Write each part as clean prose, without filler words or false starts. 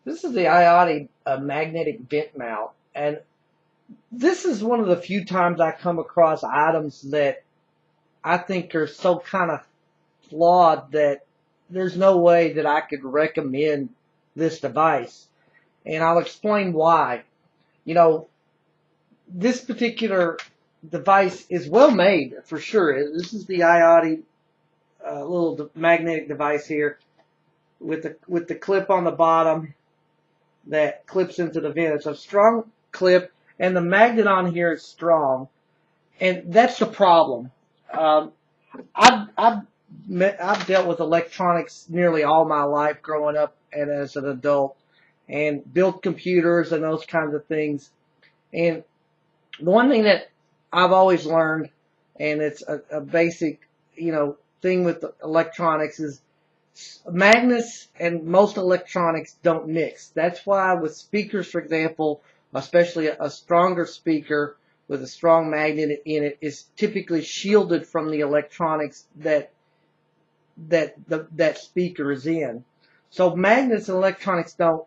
This is the Iottie magnetic vent mount, and this is one of the few times I come across items that I think are so kind of flawed that there's no way that I could recommend this device. And I'll explain why. You know, this particular device is well made for sure. This is the Iottie little magnetic device here with the clip on the bottom that clips into the vent. It's a strong clip, and the magnet on here is strong, and that's the problem. I've dealt with electronics nearly all my life growing up and as an adult, and built computers and those kinds of things. And the one thing that I've always learned, and it's a basic, thing with electronics, is magnets and most electronics don't mix. That's why with speakers, for example, especially a stronger speaker with a strong magnet in it is typically shielded from the electronics that speaker is in. So magnets and electronics don't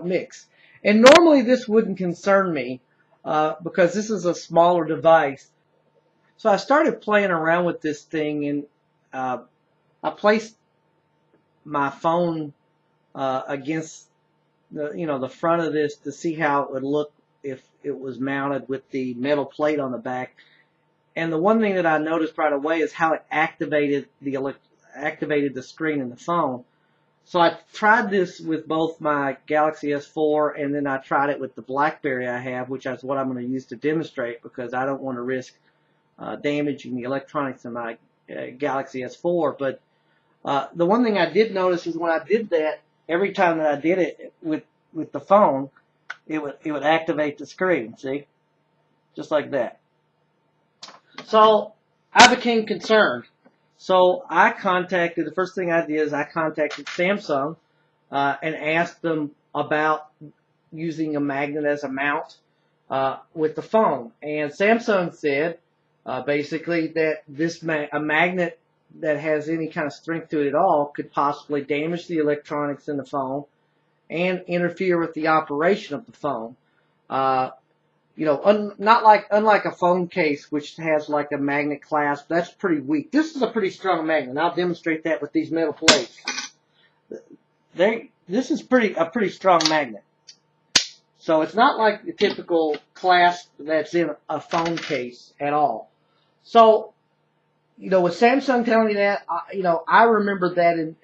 mix. And normally this wouldn't concern me because this is a smaller device. So I started playing around with this thing, and I placed my phone against the front of this to see how it would look if it was mounted with the metal plate on the back. And the one thing that I noticed right away is how it activated the screen in the phone. So I tried this with both my Galaxy S4, and then I tried it with the BlackBerry I have, which is what I'm going to use to demonstrate, because I don't want to risk damaging the electronics in my Galaxy S4. But the one thing I did notice is when I did that, every time that I did it with the phone, it would activate the screen. See, just like that. So I became concerned. So the first thing I did is I contacted Samsung and asked them about using a magnet as a mount with the phone. And Samsung said basically that a magnet that has any kind of strength to it at all could possibly damage the electronics in the phone and interfere with the operation of the phone. Unlike a phone case, which has like a magnet clasp, that's pretty weak. This is a pretty strong magnet, and I'll demonstrate that with these metal plates. This is a pretty strong magnet. So it's not like the typical clasp that's in a phone case at all. So, with Samsung telling me that, I remember that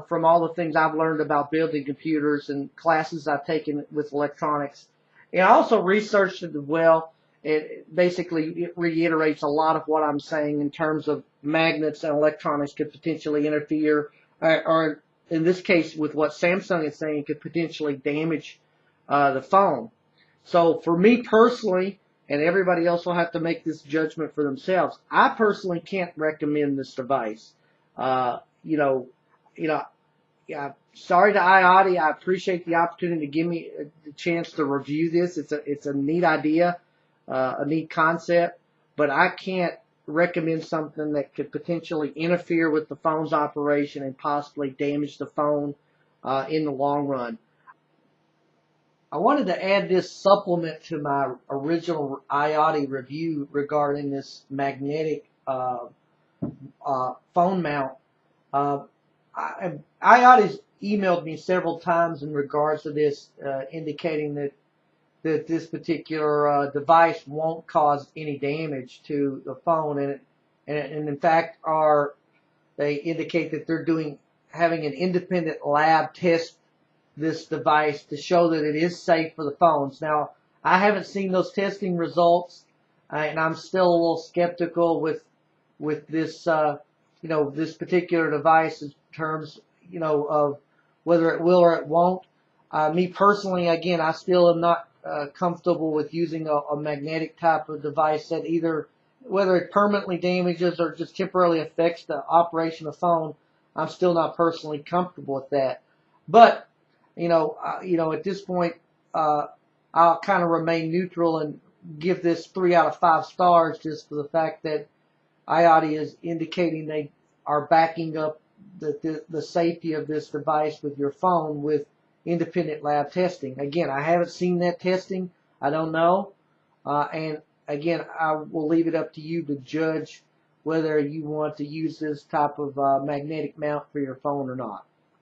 from all the things I've learned about building computers and classes I've taken with electronics. And I also researched it as well. It reiterates a lot of what I'm saying in terms of magnets and electronics could potentially interfere, or in this case with what Samsung is saying, could potentially damage the phone. So for me personally, and everybody else will have to make this judgment for themselves, I personally can't recommend this device. Sorry to Iottie. I appreciate the opportunity to give me the chance to review this. It's a neat idea, a neat concept, but I can't recommend something that could potentially interfere with the phone's operation and possibly damage the phone in the long run. I wanted to add this supplement to my original Iottie review regarding this magnetic phone mount. Iottie's emailed me several times in regards to this, indicating that this particular device won't cause any damage to the phone, and in fact they indicate that they're having an independent lab test this device to show that it is safe for the phones. Now, I haven't seen those testing results, and I'm still a little skeptical with this this particular device in terms of whether it will or it won't. Me personally, again, I still am not comfortable with using a magnetic type of device that whether it permanently damages or just temporarily affects the operation of the phone. I'm still not personally comfortable with that. But at this point, I'll kind of remain neutral and give this 3 out of 5 stars just for the fact that Iottie is indicating they are backing up the safety of this device with your phone with independent lab testing. Again, I haven't seen that testing. I don't know. And again, I will leave it up to you to judge whether you want to use this type of magnetic mount for your phone or not.